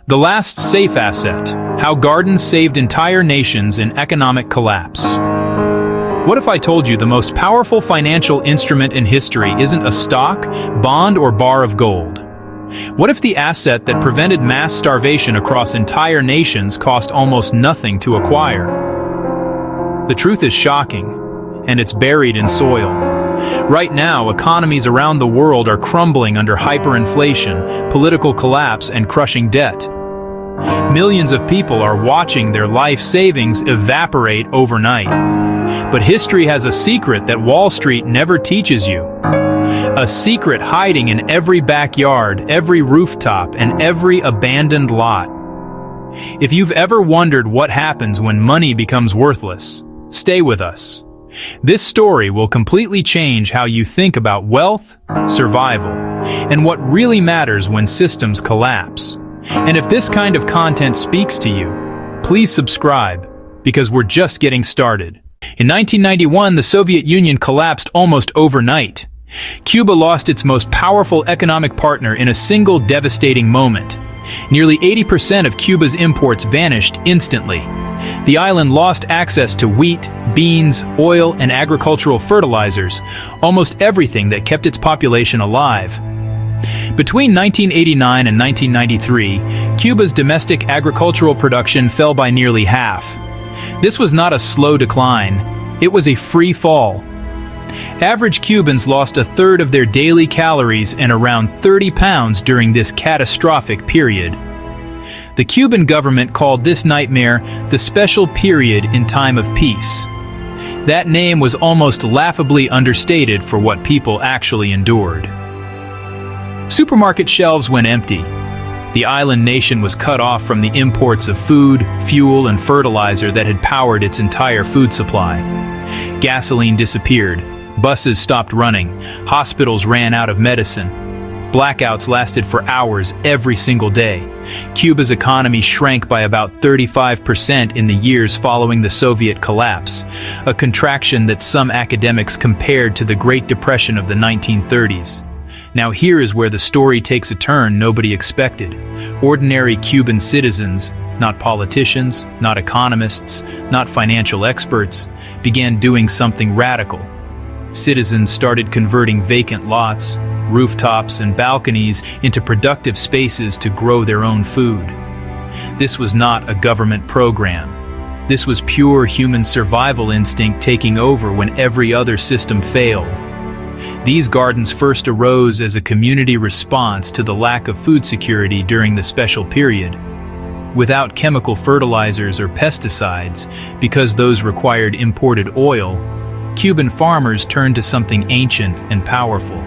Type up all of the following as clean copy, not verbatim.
The last safe asset: how gardens saved entire nations in economic collapse. What if I told you the most powerful financial instrument in history isn't a stock, bond, or bar of gold? What if the asset that prevented mass starvation across entire nations cost almost nothing to acquire? The truth is shocking, and it's buried in soil. Right now, economies around the world are crumbling under hyperinflation, political collapse, and crushing debt. Millions of people are watching their life savings evaporate overnight. But history has a secret that Wall Street never teaches you. A secret hiding in every backyard, every rooftop, and every abandoned lot. If you've ever wondered what happens when money becomes worthless, stay with us. This story will completely change how you think about wealth, survival, and what really matters when systems collapse. And if this kind of content speaks to you, please subscribe, because we're just getting started. In 1991, the Soviet Union collapsed almost overnight. Cuba lost its most powerful economic partner in a single devastating moment. Nearly 80% of Cuba's imports vanished instantly. The island lost access to wheat, beans, oil, and agricultural fertilizers, almost everything that kept its population alive. Between 1989 and 1993, Cuba's domestic agricultural production fell by nearly half. This was not a slow decline, it was a free fall. Average Cubans lost a third of their daily calories and around 30 pounds during this catastrophic period. The Cuban government called this nightmare the special period in time of peace. That name was almost laughably understated for what people actually endured. Supermarket shelves went empty. The island nation was cut off from the imports of food, fuel, and fertilizer that had powered its entire food supply. Gasoline disappeared, buses stopped running, hospitals ran out of medicine. Blackouts lasted for hours every single day. Cuba's economy shrank by about 35% in the years following the Soviet collapse, a contraction that some academics compared to the Great Depression of the 1930s. Now here is where the story takes a turn nobody expected. Ordinary Cuban citizens, not politicians, not economists, not financial experts, began doing something radical. Citizens started converting vacant lots, rooftops, and balconies into productive spaces to grow their own food. This was not a government program. This was pure human survival instinct taking over when every other system failed. These gardens first arose as a community response to the lack of food security during the special period. Without chemical fertilizers or pesticides, because those required imported oil, Cuban farmers turned to something ancient and powerful.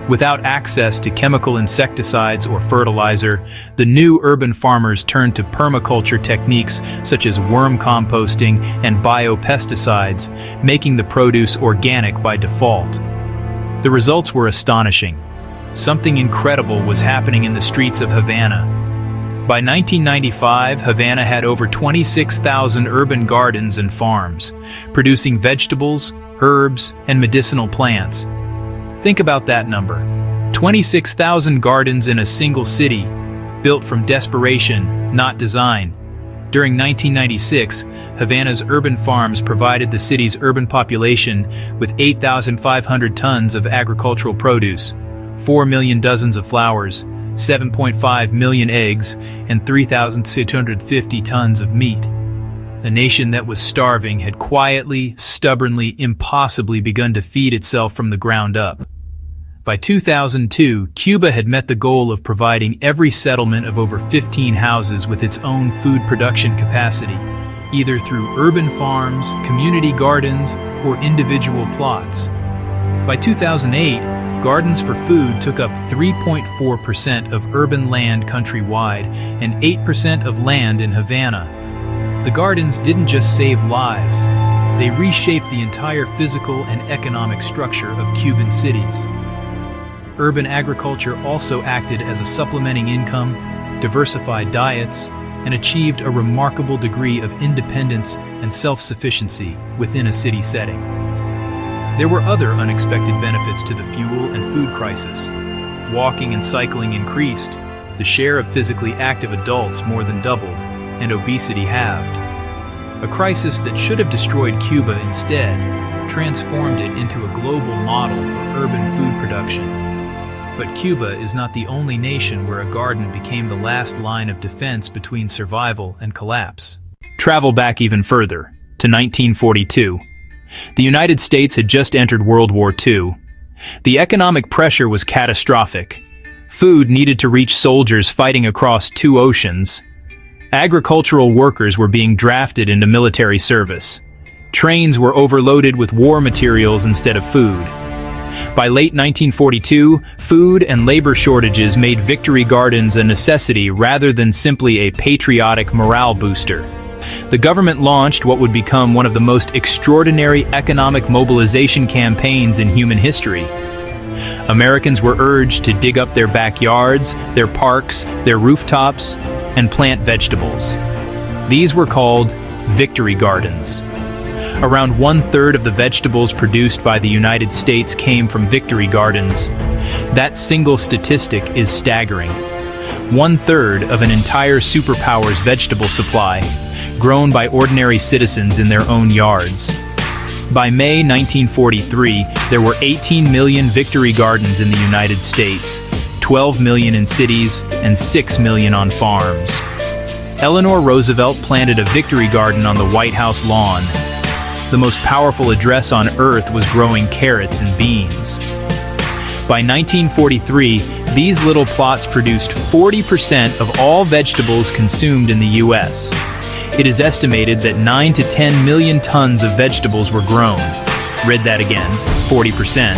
Without access to chemical insecticides or fertilizer, the new urban farmers turned to permaculture techniques such as worm composting and biopesticides, making the produce organic by default. The results were astonishing. Something incredible was happening in the streets of Havana. By 1995, Havana had over 26,000 urban gardens and farms, producing vegetables, herbs, and medicinal plants. Think about that number. 26,000 gardens in a single city, built from desperation, not design. During 1996, Havana's urban farms provided the city's urban population with 8,500 tons of agricultural produce, 4 million dozens of flowers, 7.5 million eggs, and 3,650 tons of meat. A nation that was starving had quietly, stubbornly, impossibly begun to feed itself from the ground up. By 2002, Cuba had met the goal of providing every settlement of over 15 houses with its own food production capacity, either through urban farms, community gardens, or individual plots. By 2008, gardens for food took up 3.4% of urban land countrywide and 8% of land in Havana. The gardens didn't just save lives, they reshaped the entire physical and economic structure of Cuban cities. Urban agriculture also acted as a supplementing income, diversified diets, and achieved a remarkable degree of independence and self-sufficiency within a city setting. There were other unexpected benefits to the fuel and food crisis. Walking and cycling increased, The share of physically active adults more than doubled, and obesity halved. A crisis that should have destroyed Cuba instead transformed it into a global model for urban food production. But Cuba is not the only nation where a garden became the last line of defense between survival and collapse. Travel back even further, to 1942. The United States had just entered World War II. The economic pressure was catastrophic. Food needed to reach soldiers fighting across 2 oceans. Agricultural workers were being drafted into military service. Trains were overloaded with war materials instead of food. By late 1942, food and labor shortages made victory gardens a necessity rather than simply a patriotic morale booster. The government launched what would become one of the most extraordinary economic mobilization campaigns in human history. Americans were urged to dig up their backyards, their parks, their rooftops, and plant vegetables. These were called victory gardens. Around 1/3 of the vegetables produced by the United States came from victory gardens. That single statistic is staggering. 1/3 of an entire superpower's vegetable supply, grown by ordinary citizens in their own yards. By May 1943, there were 18 million victory gardens in the United States, 12 million in cities, and 6 million on farms. Eleanor Roosevelt planted a victory garden on the White House lawn. The most powerful address on earth was growing carrots and beans. By 1943, these little plots produced 40% of all vegetables consumed in the U.S. It is estimated that 9 to 10 million tons of vegetables were grown. Read that again, 40%.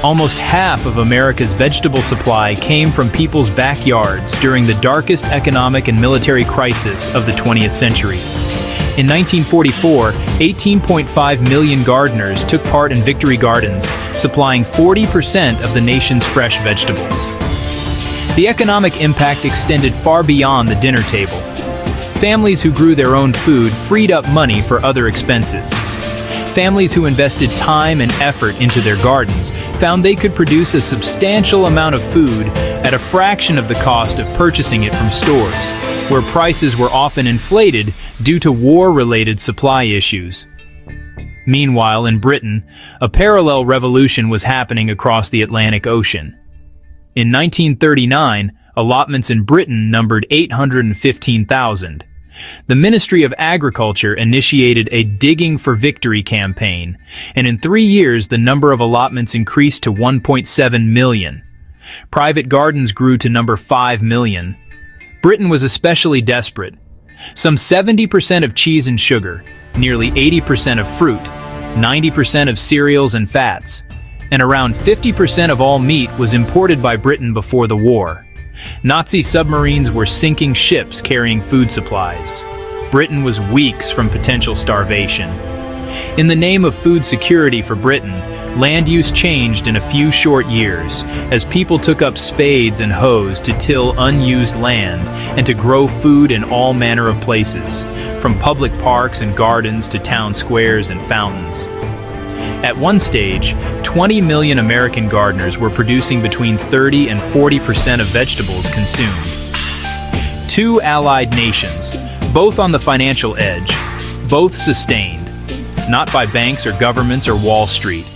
Almost half of America's vegetable supply came from people's backyards during the darkest economic and military crisis of the 20th century. In 1944, 18.5 million gardeners took part in victory gardens, supplying 40% of the nation's fresh vegetables. The economic impact extended far beyond the dinner table. Families who grew their own food freed up money for other expenses. Families who invested time and effort into their gardens found they could produce a substantial amount of food at a fraction of the cost of purchasing it from stores, where prices were often inflated due to war-related supply issues. Meanwhile, in Britain, a parallel revolution was happening across the Atlantic Ocean. In 1939, allotments in Britain numbered 815,000. The Ministry of Agriculture initiated a Digging for Victory campaign, and in 3 years the number of allotments increased to 1.7 million. Private gardens grew to number 5 million. Britain was especially desperate. Some 70% of cheese and sugar, nearly 80% of fruit, 90% of cereals and fats, and around 50% of all meat was imported by Britain before the war. Nazi submarines were sinking ships carrying food supplies. Britain was weeks from potential starvation. In the name of food security for Britain, land use changed in a few short years as people took up spades and hoes to till unused land and to grow food in all manner of places, from public parks and gardens to town squares and fountains. At one stage, 20 million American gardeners were producing between 30 and 40% of vegetables consumed. 2 allied nations, both on the financial edge, both sustained, not by banks or governments or Wall Street,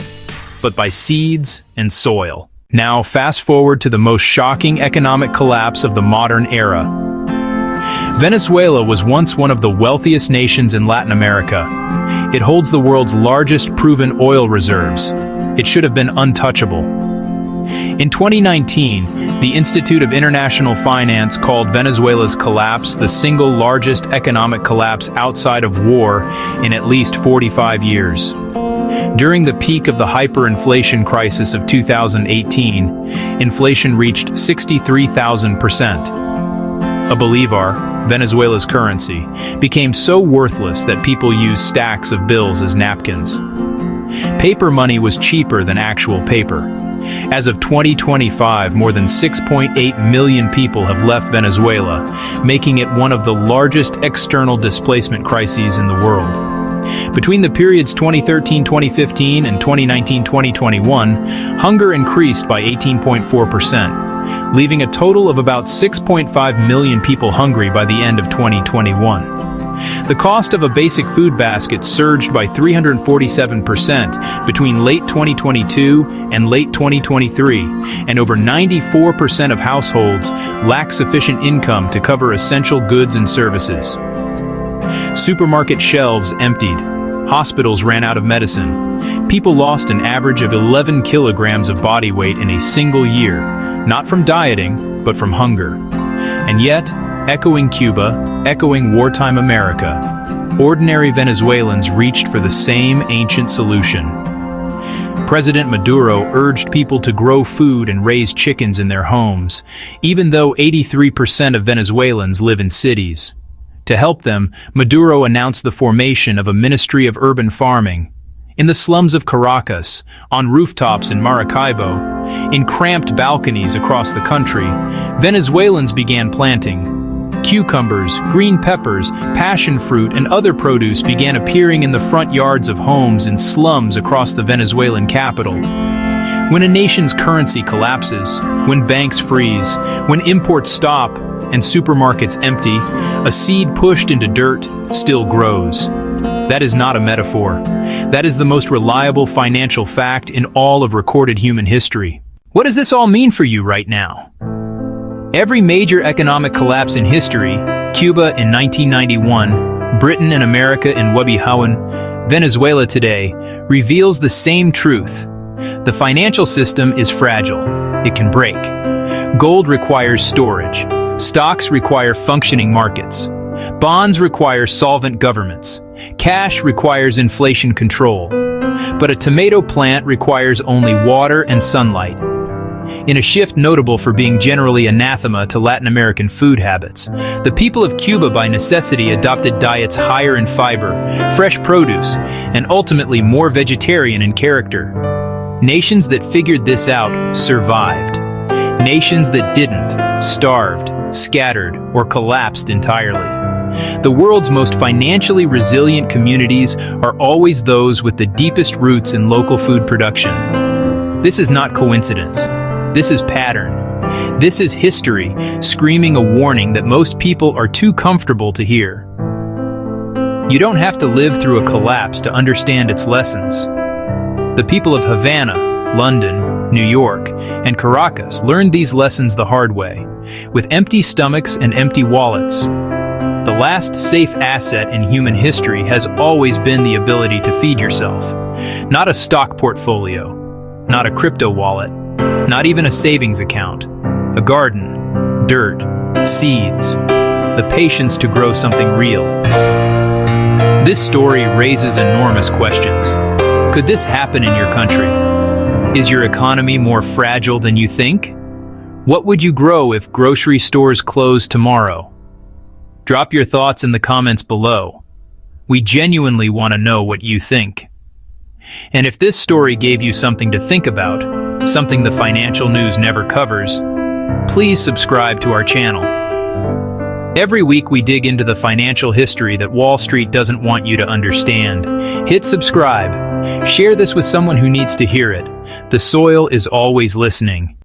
but by seeds and soil. Now, fast forward to the most shocking economic collapse of the modern era. Venezuela was once one of the wealthiest nations in Latin America. It holds the world's largest proven oil reserves. It should have been untouchable. In 2019, the Institute of International Finance called Venezuela's collapse the single largest economic collapse outside of war in at least 45 years. During the peak of the hyperinflation crisis of 2018, inflation reached 63,000%. A bolívar, Venezuela's currency, became so worthless that people used stacks of bills as napkins. Paper money was cheaper than actual paper. As of 2025, more than 6.8 million people have left Venezuela, making it one of the largest external displacement crises in the world. Between the periods 2013-2015 and 2019-2021, hunger increased by 18.4%. leaving a total of about 6.5 million people hungry by the end of 2021. The cost of a basic food basket surged by 347% between late 2022 and late 2023, and over 94% of households lack sufficient income to cover essential goods and services. Supermarket shelves emptied. Hospitals ran out of medicine. People lost an average of 11 kilograms of body weight in a single year, not from dieting, but from hunger. And yet, echoing Cuba, echoing wartime America, ordinary Venezuelans reached for the same ancient solution. President Maduro urged people to grow food and raise chickens in their homes, even though 83% of Venezuelans live in cities. To help them, Maduro announced the formation of a Ministry of Urban Farming. In the slums of Caracas, on rooftops in Maracaibo, in cramped balconies across the country, Venezuelans began planting. Cucumbers, green peppers, passion fruit, and other produce began appearing in the front yards of homes in slums across the Venezuelan capital. When a nation's currency collapses, when banks freeze, when imports stop, and supermarkets empty, a seed pushed into dirt still grows. That is not a metaphor. That is the most reliable financial fact in all of recorded human history. What does this all mean for you right now? Every major economic collapse in history, Cuba in 1991, Britain and America in Webihauen, Venezuela today, reveals the same truth. The financial system is fragile. It can break. Gold requires storage. Stocks require functioning markets. Bonds require solvent governments. Cash requires inflation control. But a tomato plant requires only water and sunlight. In a shift notable for being generally anathema to Latin American food habits, the people of Cuba by necessity adopted diets higher in fiber, fresh produce, and ultimately more vegetarian in character. Nations that figured this out survived. Nations that didn't starved, scattered, or collapsed entirely. The world's most financially resilient communities are always those with the deepest roots in local food production. This is not coincidence. This is pattern. This is history, screaming a warning that most people are too comfortable to hear. You don't have to live through a collapse to understand its lessons. The people of Havana, London, New York, and Caracas learned these lessons the hard way, with empty stomachs and empty wallets. The last safe asset in human history has always been the ability to feed yourself. Not a stock portfolio, not a crypto wallet, not even a savings account. A garden, dirt, seeds, the patience to grow something real. This story raises enormous questions. Could this happen in your country? Is your economy more fragile than you think? What would you grow if grocery stores closed tomorrow? Drop your thoughts in the comments below. We genuinely want to know what you think. And if this story gave you something to think about, something the financial news never covers, please subscribe to our channel. Every week we dig into the financial history that Wall Street doesn't want you to understand. Hit subscribe. Share this with someone who needs to hear it. The soil is always listening.